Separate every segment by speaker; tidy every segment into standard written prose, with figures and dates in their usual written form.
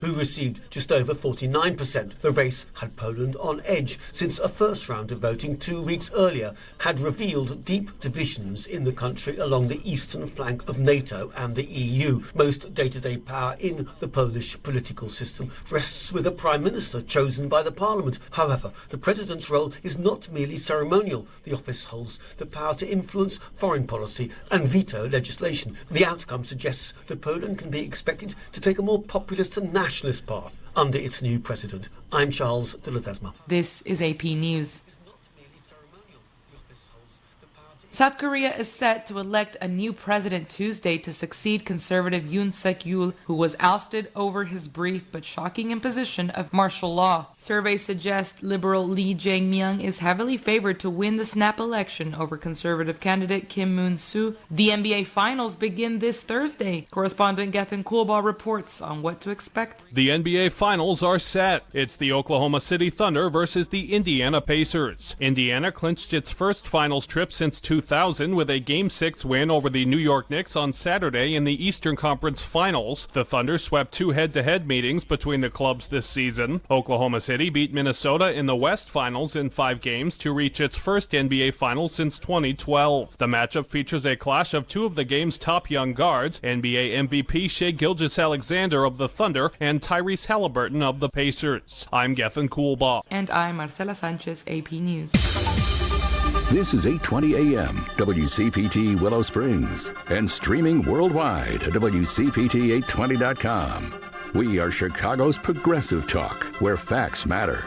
Speaker 1: who received just over 49%. The race had Poland on edge since a first round of voting 2 weeks earlier had revealed deep divisions in the country along the eastern flank of NATO and the EU. Most day-to-day power in the Polish political system rests with a prime minister chosen by the parliament. However, the president's role is not merely ceremonial. The office holds the power to influence foreign policy and veto legislation. The outcome suggests that Poland can be expected to take a more populist and nationalist path under its new president. I'm Charles de Ledesma.
Speaker 2: This is AP News. South Korea is set to elect a new president Tuesday to succeed conservative Yoon Suk-yeol, who was ousted over his brief but shocking imposition of martial law. Surveys suggest liberal Lee Jae-myung is heavily favored to win the snap election over conservative candidate Kim Moon-soo. The NBA Finals begin this Thursday. Correspondent Gethin Coolbaugh reports on what to expect.
Speaker 3: The NBA Finals are set. It's the Oklahoma City Thunder versus the Indiana Pacers. Indiana clinched its first finals trip since 2000 with a Game 6 win over the New York Knicks on Saturday in the Eastern Conference Finals. The Thunder swept 2 head-to-head meetings between the clubs this season. Oklahoma City beat Minnesota in the West Finals in 5 games to reach its first NBA Finals since 2012. The matchup features a clash of 2 of the game's top young guards, NBA MVP Shai Gilgeous-Alexander of the Thunder and Tyrese Halliburton of the Pacers. I'm Gethin Coolbaugh.
Speaker 2: And I'm Marcela Sanchez, AP News.
Speaker 4: This is 820 AM, WCPT Willow Springs, and streaming worldwide at WCPT820.com. We are Chicago's progressive talk, where facts matter.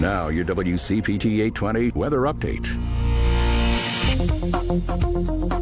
Speaker 4: Now, your WCPT 820 weather update.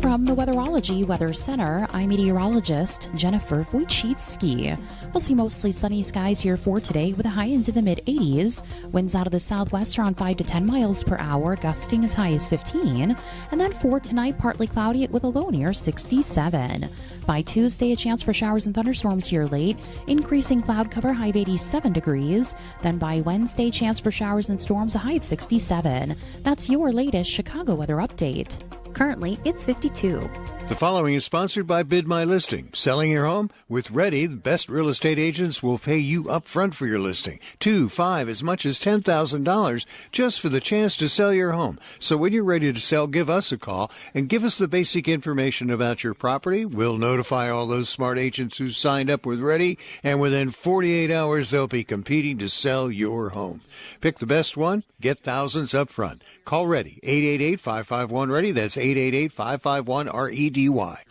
Speaker 5: From the Weatherology Weather Center, I'm meteorologist Jennifer Wojcicki. We'll see mostly sunny skies here for today with a high into the mid-80s. Winds out of the southwest around 5 to 10 miles per hour, gusting as high as 15. And then for tonight, partly cloudy with a low near 67. By Tuesday, a chance for showers and thunderstorms here late, increasing cloud cover, high of 87 degrees. Then by Wednesday, chance for showers and storms, a high of 67. That's your latest Chicago weather update.
Speaker 6: Currently, it's 52.
Speaker 7: The following is sponsored by Bid My Listing. Selling your home? With Ready, the best real estate agents will pay you up front for your listing. 2, 5, as much as $10,000 just for the chance to sell your home. So when you're ready to sell, give us a call and give us the basic information about your property. We'll notify all those smart agents who signed up with Ready, and within 48 hours, they'll be competing to sell your home. Pick the best one, get thousands up front. Call Ready, 888-551-READY. That's 888-551-REDY.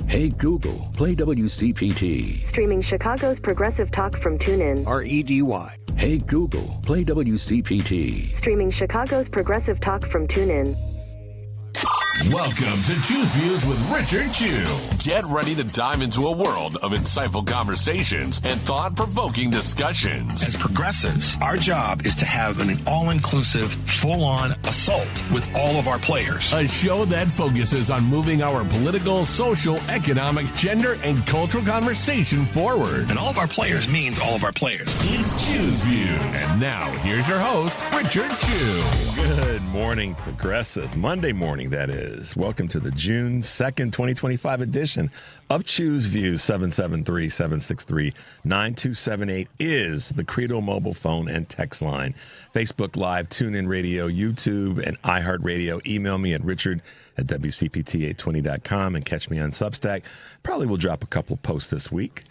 Speaker 4: Hey Google, play WCPT.
Speaker 6: Streaming Chicago's progressive talk from TuneIn.
Speaker 7: REDY.
Speaker 4: Hey Google, play WCPT.
Speaker 6: Streaming Chicago's progressive talk from TuneIn.
Speaker 8: Welcome to Choose Views with Richard Chew. Get ready to dive into a world of insightful conversations and thought-provoking discussions.
Speaker 9: As progressives, our job is to have an all-inclusive, full-on assault with all of our players.
Speaker 8: A show that focuses on moving our political, social, economic, gender, and cultural conversation forward.
Speaker 9: And all of our players means all of our players.
Speaker 8: It's Choose Views. And now, here's your host, Richard Chew.
Speaker 10: Good morning, progressives. Monday morning, that is. Welcome to the June 2nd, 2025 edition of Choose Views. 773-763-9278 is the Credo mobile phone and text line. Facebook Live, TuneIn Radio, YouTube, and iHeartRadio. Email me at richard@WCPT820.com and catch me on Substack. Probably will drop a couple of posts this week.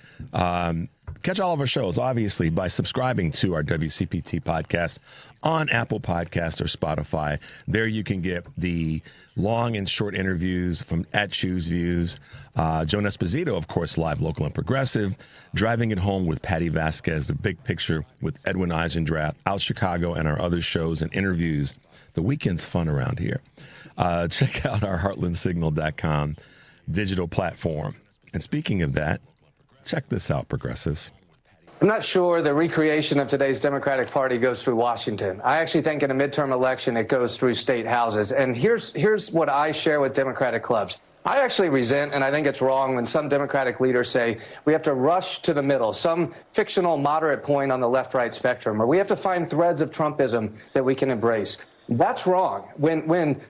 Speaker 10: Catch all of our shows, obviously, by subscribing to our WCPT podcast on Apple Podcasts or Spotify. There you can get the long and short interviews from at Choose Views. Joan Esposito, of course, live, local, and progressive. Driving It Home with Patty Vasquez, The Big Picture with Edwin Eisendrath, Out Chicago, and our other shows and interviews. The weekend's fun around here. Check out our heartlandsignal.com digital platform. And speaking of that, check this out, progressives.
Speaker 11: I'm not sure the recreation of today's Democratic Party goes through Washington. I actually think in a midterm election it goes through state houses. And here's what I share with Democratic clubs. I actually resent, and I think it's wrong, when some Democratic leaders say we have to rush to the middle, some fictional moderate point on the left-right spectrum, or we have to find threads of Trumpism that we can embrace. That's wrong. When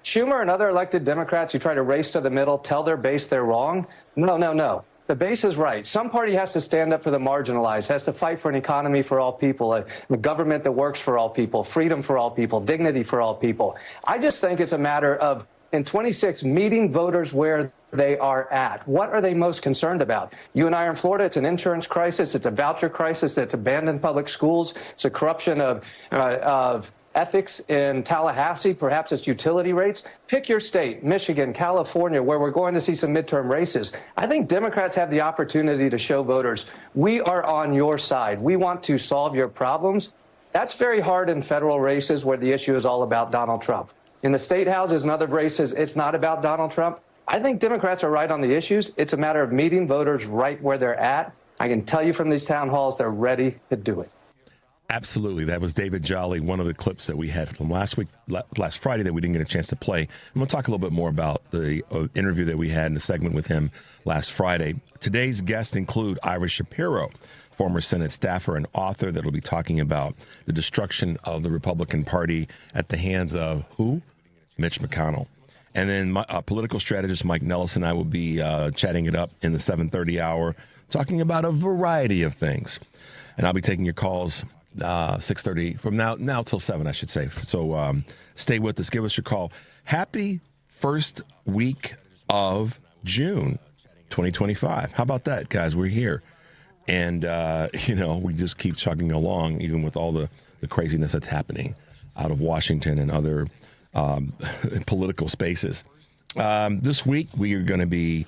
Speaker 11: Schumer and other elected Democrats who try to race to the middle tell their base they're wrong, no. The base is right. Some party has to stand up for the marginalized, has to fight for an economy for all people, a government that works for all people, freedom for all people, dignity for all people. I just think it's a matter of, in 26, meeting voters where they are at. What are they most concerned about? You and I are in Florida. It's an insurance crisis. It's a voucher crisis. It's abandoned public schools. It's a corruption of ethics in Tallahassee. Perhaps it's utility rates. Pick your state, Michigan, California, where we're going to see some midterm races. I think Democrats have the opportunity to show voters, we are on your side. We want to solve your problems. That's very hard in federal races where the issue is all about Donald Trump. In the state houses and other races, it's not about Donald Trump. I think Democrats are right on the issues. It's a matter of meeting voters right where they're at. I can tell you from these town halls, they're ready to do it.
Speaker 10: Absolutely. That was David Jolly, one of the clips that we had from last Friday that we didn't get a chance to play. And we'll talk a little bit more about the interview that we had in the segment with him last Friday. Today's guests include Ira Shapiro, former Senate staffer and author, that will be talking about the destruction of the Republican Party at the hands of who? Mitch McConnell. And then my political strategist Mike Nellis and I will be chatting it up in the 7:30 hour, talking about a variety of things. And I'll be taking your calls 6:30 from now till 7, I should say. So stay with us. Give us your call. Happy first week of June 2025. How about that, guys? We're here. And, we just keep chugging along, even with all the craziness that's happening out of Washington and other political spaces. This week, we are going to be,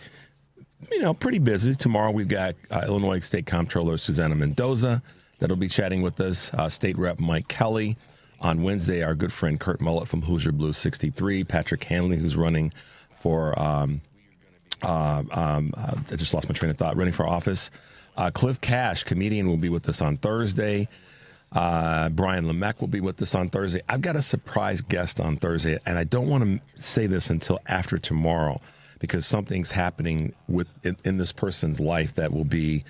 Speaker 10: pretty busy. Tomorrow, we've got Illinois State Comptroller Susana Mendoza that'll be chatting with us, State Rep Mike Kelly. On Wednesday, our good friend Kurt Mullett from Hoosier Blues 63, Patrick Hanley, who's running for, I just lost my train of thought, running for office. Cliff Cash, comedian, will be with us on Thursday. Brian Lemech will be with us on Thursday. I've got a surprise guest on Thursday, and I don't want to say this until after tomorrow because something's happening in this person's life that will be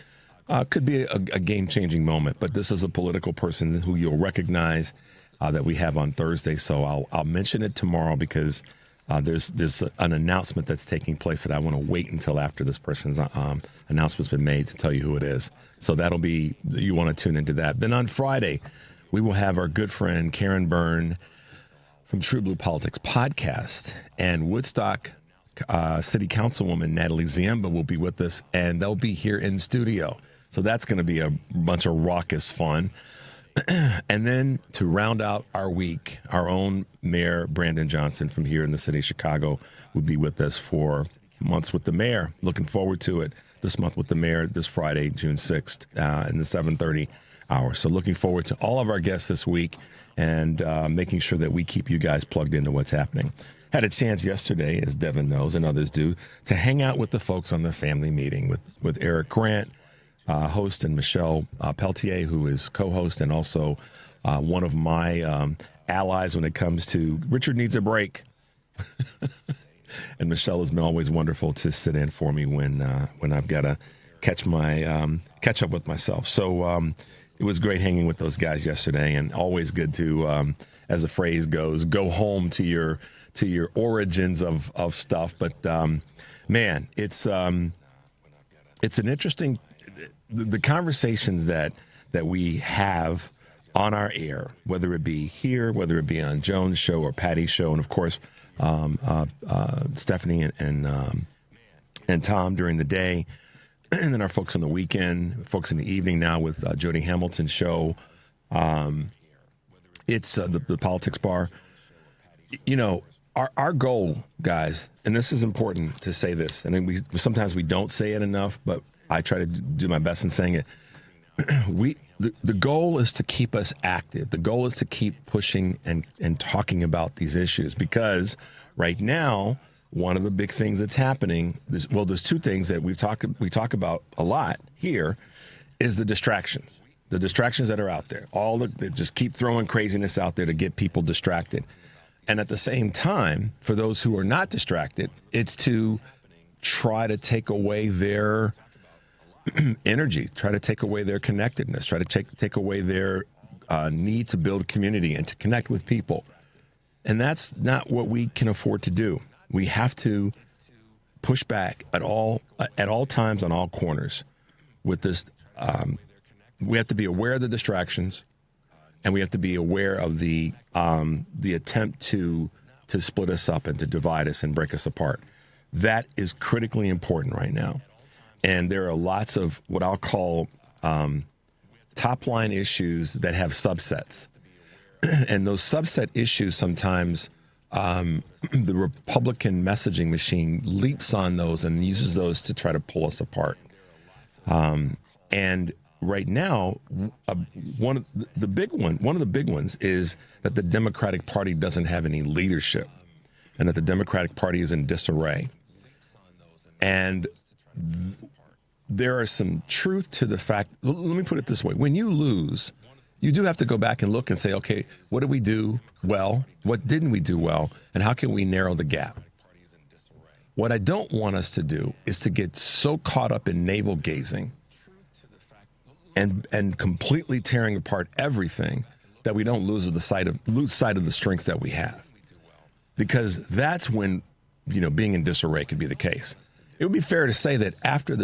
Speaker 10: could be a game-changing moment. But this is a political person who you'll recognize that we have on Thursday. So I'll mention it tomorrow because there's an announcement that's taking place that I want to wait until after this person's announcement's been made to tell you who it is. So that'll be, you want to tune into that. Then on Friday, we will have our good friend Karen Byrne from True Blue Politics podcast, and Woodstock City Councilwoman Natalie Ziemba will be with us, and they'll be here in studio. So that's going to be a bunch of raucous fun. And then to round out our week, our own Mayor Brandon Johnson from here in the city of Chicago will be with us for Months with the Mayor. Looking forward to it. This month with the Mayor this Friday, June 6th, in the 7:30 hour. So looking forward to all of our guests this week and making sure that we keep you guys plugged into what's happening. Had a chance yesterday, as Devin knows and others do, to hang out with the folks on the family meeting with Eric Grant, host, and Michelle Peltier, who is co-host and also one of my allies when it comes to Richard Needs a Break. And Michelle has been always wonderful to sit in for me when I've got to catch up with myself. So it was great hanging with those guys yesterday, and always good to, as the phrase goes, go home to your origins of stuff. But man, it's an interesting. The conversations that we have on our air, whether it be here, whether it be on Joan's show or Patty's show, and of course Stephanie and Tom during the day, and then our folks on the weekend, folks in the evening now with Jody Hamilton's show. It's the Politics Bar. Our goal, guys, and this is important to say this, and then sometimes we don't say it enough, but I try to do my best in saying it. The goal is to keep us active. The goal is to keep pushing and talking about these issues, because right now, one of the big things that's happening, there's two things that we talk about a lot here, is the distractions. The distractions that are out there. They just keep throwing craziness out there to get people distracted. And at the same time, for those who are not distracted, it's to try to take away their energy, try to take away their connectedness, try to take away their need to build community and to connect with people. And that's not what we can afford to do. We have to push back at all times on all corners with this. We have to be aware of the distractions, and we have to be aware of the attempt to split us up and to divide us and break us apart. That is critically important right now. And there are lots of what I'll call top-line issues that have subsets. And those subset issues sometimes the Republican messaging machine leaps on those and uses those to try to pull us apart. And right now, one of the big ones is that the Democratic Party doesn't have any leadership, and that the Democratic Party is in disarray. And there are some truth to the fact. Let me put it this way: when you lose, you do have to go back and look and say, okay, what did we do well? What didn't we do well? And how can we narrow the gap? What I don't want us to do is to get so caught up in navel gazing and completely tearing apart everything that we don't lose sight of the strengths that we have. Because that's when, being in disarray could be the case. It would be fair to say that after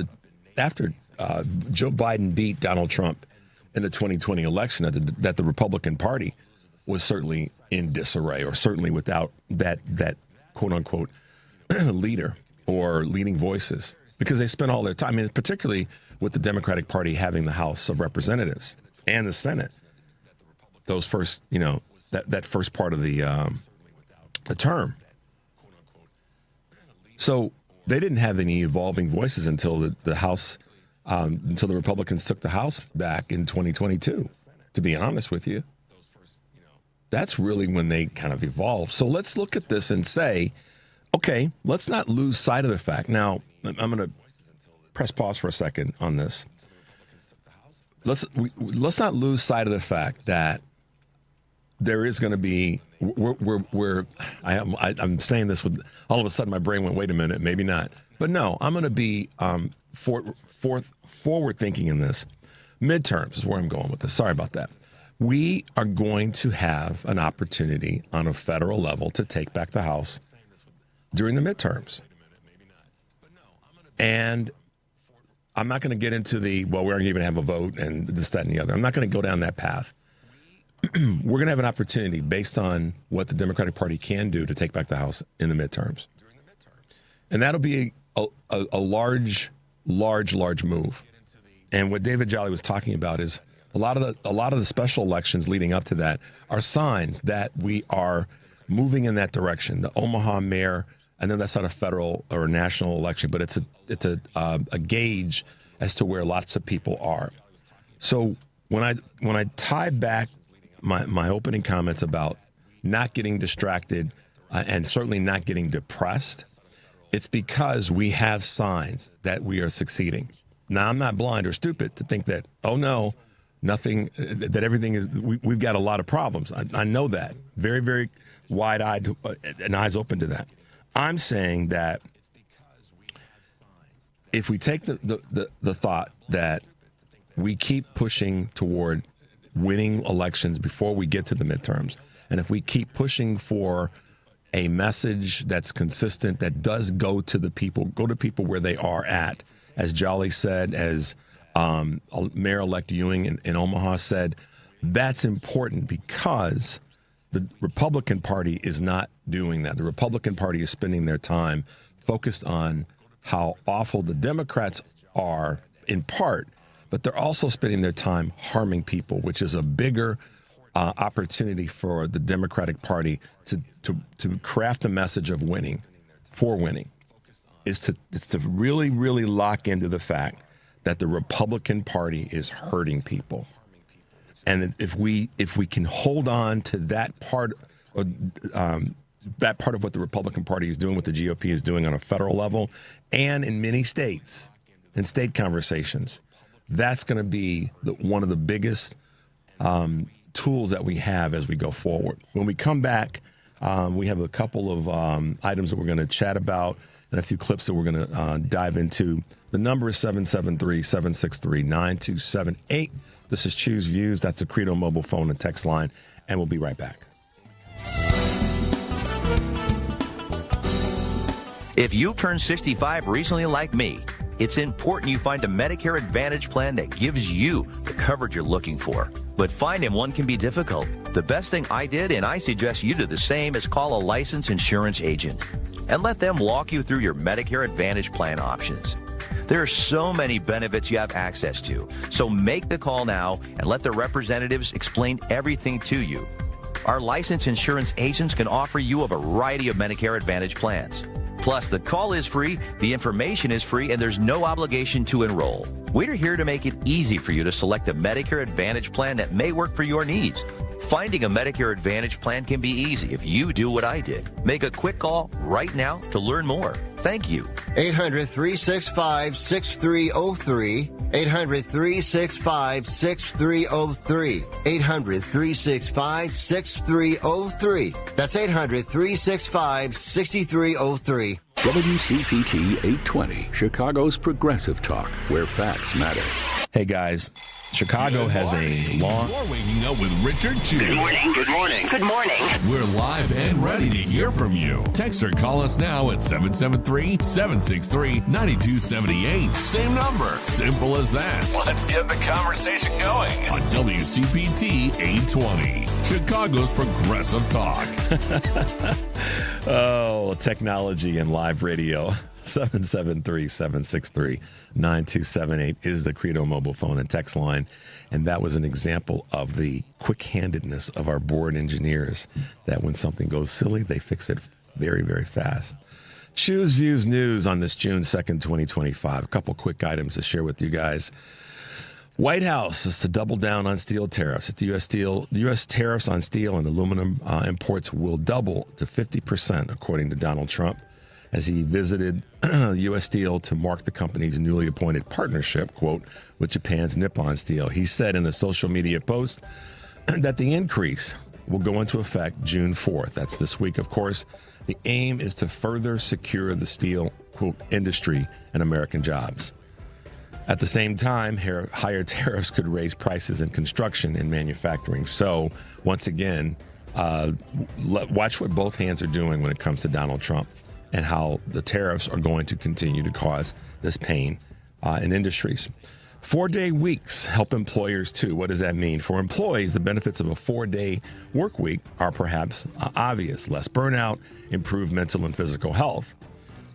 Speaker 10: Joe Biden beat Donald Trump in the 2020 election, that the Republican Party was certainly in disarray, or certainly without that quote unquote leader or leading voices, because they spent all their time, particularly with the Democratic Party having the House of Representatives and the Senate. Those first, that first part of the term. So they didn't have any evolving voices until the House. Until the Republicans took the House back in 2022, to be honest with you. That's really when they kind of evolved. So let's look at this and say, okay, let's not lose sight of the fact. Now, I'm going to press pause for a second on this. Let's not lose sight of the fact that there is going to be, I'm saying this with, all of a sudden my brain went, wait a minute, maybe not. But no, I'm going to be forward thinking in this. Midterms is where I'm going with this. Sorry about that. We are going to have an opportunity on a federal level to take back the House during the midterms. And I'm not going to get into we aren't even have a vote and this, that, and the other. I'm not going to go down that path. We're going to have an opportunity based on what the Democratic Party can do to take back the House in the midterms. And that'll be a large move. And what David Jolly was talking about is a lot of the special elections leading up to that are signs that we are moving in that direction. The Omaha mayor, I know that's not a federal or a national election, but it's a gauge as to where lots of people are. So when I tie back my opening comments about not getting distracted and certainly not getting depressed, it's because we have signs that we are succeeding. Now, I'm not blind or stupid to think that, oh no, nothing, that everything is, we've got a lot of problems. I know that. Very, very wide-eyed and eyes open to that. I'm saying that if we take the thought that we keep pushing toward winning elections before we get to the midterms, and if we keep pushing for a message that's consistent, that does go to people where they are at, as Jolly said, as Mayor-elect Ewing in Omaha said, that's important because the Republican Party is not doing that. The Republican Party is spending their time focused on how awful the Democrats are in part, but they're also spending their time harming people, which is a bigger opportunity for the Democratic Party to craft a message of winning, is to really, really lock into the fact that the Republican Party is hurting people. And if we can hold on to that part of what the Republican Party is doing, what the GOP is doing on a federal level, and in many states, in state conversations, that's going to be one of the biggest tools that we have as we go forward. When we come back, we have a couple of items that we're going to chat about and a few clips that we're going to dive into. The number is 773-763-9278. This is Choose Views. That's the Credo mobile phone and text line, and we'll be right back.
Speaker 12: If you turned 65 recently like me, it's important you find a Medicare Advantage plan that gives you the coverage you're looking for. But finding one can be difficult. The best thing I did, and I suggest you do the same, is call a licensed insurance agent and let them walk you through your Medicare Advantage plan options. There are so many benefits you have access to, so make the call now and let the representatives explain everything to you. Our licensed insurance agents can offer you a variety of Medicare Advantage plans. Plus, the call is free, the information is free, and there's no obligation to enroll. We're here to make it easy for you to select a Medicare Advantage plan that may work for your needs. Finding a Medicare Advantage plan can be easy if you do what I did. Make a quick call right now to learn more. Thank you.
Speaker 13: 800-365-6303. 800-365-6303. 800-365-6303. That's 800-365-6303.
Speaker 4: WCPT 820, Chicago's Progressive Talk, where facts matter.
Speaker 10: Hey guys, Chicago has a long...
Speaker 8: You're waking up with Richard Chew.
Speaker 14: Good morning. Good morning. Good morning.
Speaker 8: We're live and ready to hear from you. Text or call us now at 773-763-9278. Same number. Simple as that. Let's get the conversation going on WCPT 820, Chicago's Progressive Talk.
Speaker 10: Oh, technology and live radio. 773-763-9278 is the Credo mobile phone and text line. And that was an example of the quick-handedness of our board engineers, that when something goes silly, they fix it very, very fast. Choose Views News on this June 2nd, 2025. A couple quick items to share with you guys. White House is to double down on steel tariffs. The U.S. tariffs on steel and aluminum imports will double to 50%, according to Donald Trump, as he visited U.S. Steel to mark the company's newly appointed partnership, quote, with Japan's Nippon Steel. He said in a social media post that the increase will go into effect June 4th. That's this week, of course. The aim is to further secure the steel, quote, industry and American jobs. At the same time, higher tariffs could raise prices in construction and manufacturing. So, once again, watch what both hands are doing when it comes to Donald Trump and how the tariffs are going to continue to cause this pain in industries. 4-day weeks help employers too. What does that mean? For employees, the benefits of a 4-day work week are perhaps obvious. Less burnout, improved mental and physical health.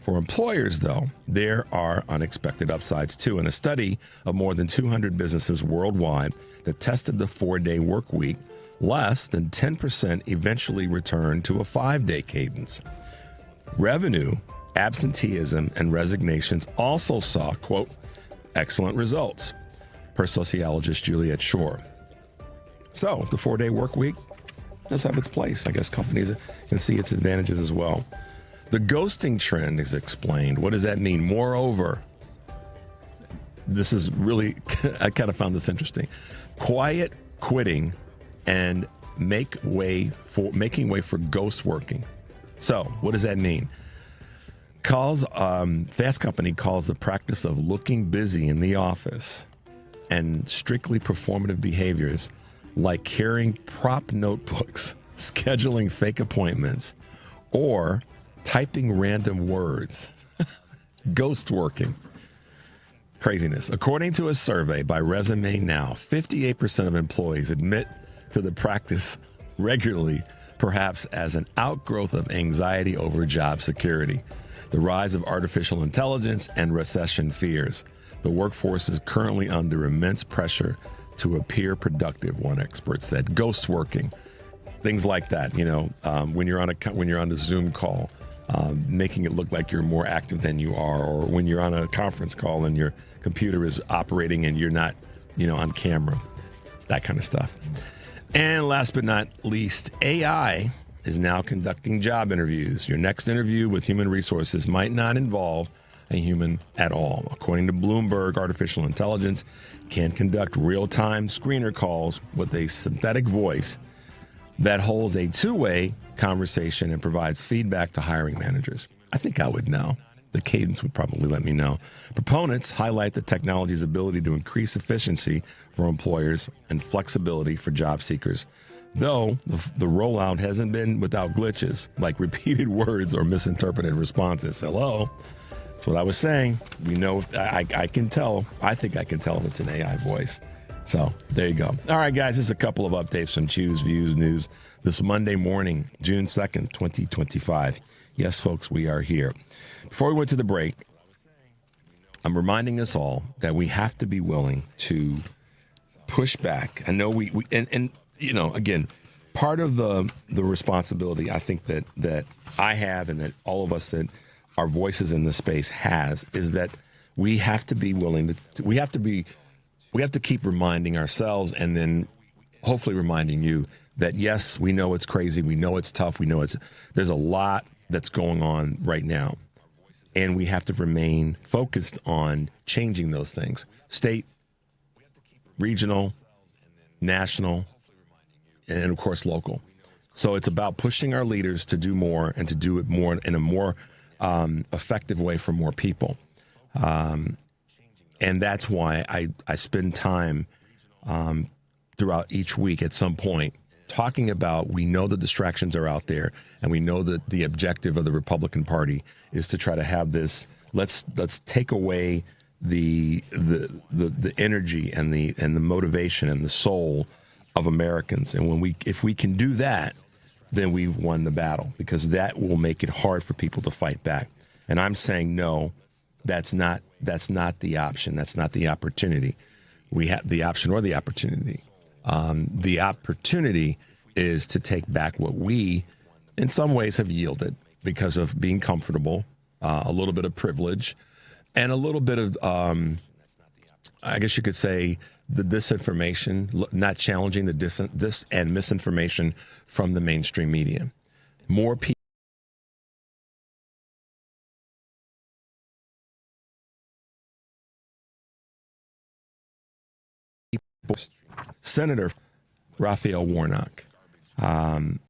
Speaker 10: For employers, though, there are unexpected upsides too. In a study of more than 200 businesses worldwide that tested the 4-day work week, less than 10% eventually returned to a 5-day cadence. Revenue, absenteeism, and resignations also saw, quote, excellent results, per sociologist Juliet Shore. So the 4-day work week does have its place. I guess companies can see its advantages as well. The ghosting trend is explained. What does that mean? Moreover, this is really, I kind of found this interesting. Quiet quitting and making way for ghost working. So, what does that mean? Fast Company calls the practice of looking busy in the office and strictly performative behaviors like carrying prop notebooks, scheduling fake appointments, or typing random words. Ghost working. Craziness. According to a survey by Resume Now, 58% of employees admit to the practice regularly, perhaps as an outgrowth of anxiety over job security, the rise of artificial intelligence, and recession fears. The workforce is currently under immense pressure to appear productive, one expert said. Ghost working, things like that. When you're on a Zoom call, making it look like you're more active than you are, or when you're on a conference call and your computer is operating and you're not, on camera, that kind of stuff. And last but not least, AI is now conducting job interviews. Your next interview with human resources might not involve a human at all. According to Bloomberg, artificial intelligence can conduct real-time screener calls with a synthetic voice that holds a two-way conversation and provides feedback to hiring managers. I think I would know. The cadence would probably let me know. Proponents highlight the technology's ability to increase efficiency for employers and flexibility for job seekers. though the rollout hasn't been without glitches, like repeated words or misinterpreted responses. Hello? That's what I was saying. We know, I can tell. I think I can tell if it's an AI voice. So there you go. All right, guys, just a couple of updates from Choose Views News this Monday morning, June 2nd, 2025. Yes, folks, we are here. Before we went to the break, I'm reminding us all that we have to be willing to push back. I know we you know, again, part of the responsibility I think that I have and that all of us that our voices in this space has is that we have to be willing to we have to keep reminding ourselves and then hopefully reminding you that yes, we know it's crazy, we know it's tough, we know there's a lot that's going on right now. And we have to remain focused on changing those things. State, regional, national, and of course local. So it's about pushing our leaders to do more and to do it more in a more effective way for more people. And that's why I spend time throughout each week at some point talking about, we know the distractions are out there, and we know that the objective of the Republican Party is to try to have this, let's take away the energy and the motivation and the soul of Americans. And if we can do that, then we've won the battle, because that will make it hard for people to fight back. And I'm saying, no, that's not the option. That's not the opportunity. We have the option or the opportunity. The opportunity is to take back what we, in some ways, have yielded because of being comfortable, a little bit of privilege, and a little bit of, I guess you could say, the disinformation, not challenging the dis and misinformation from the mainstream media. More people. Senator Raphael Warnock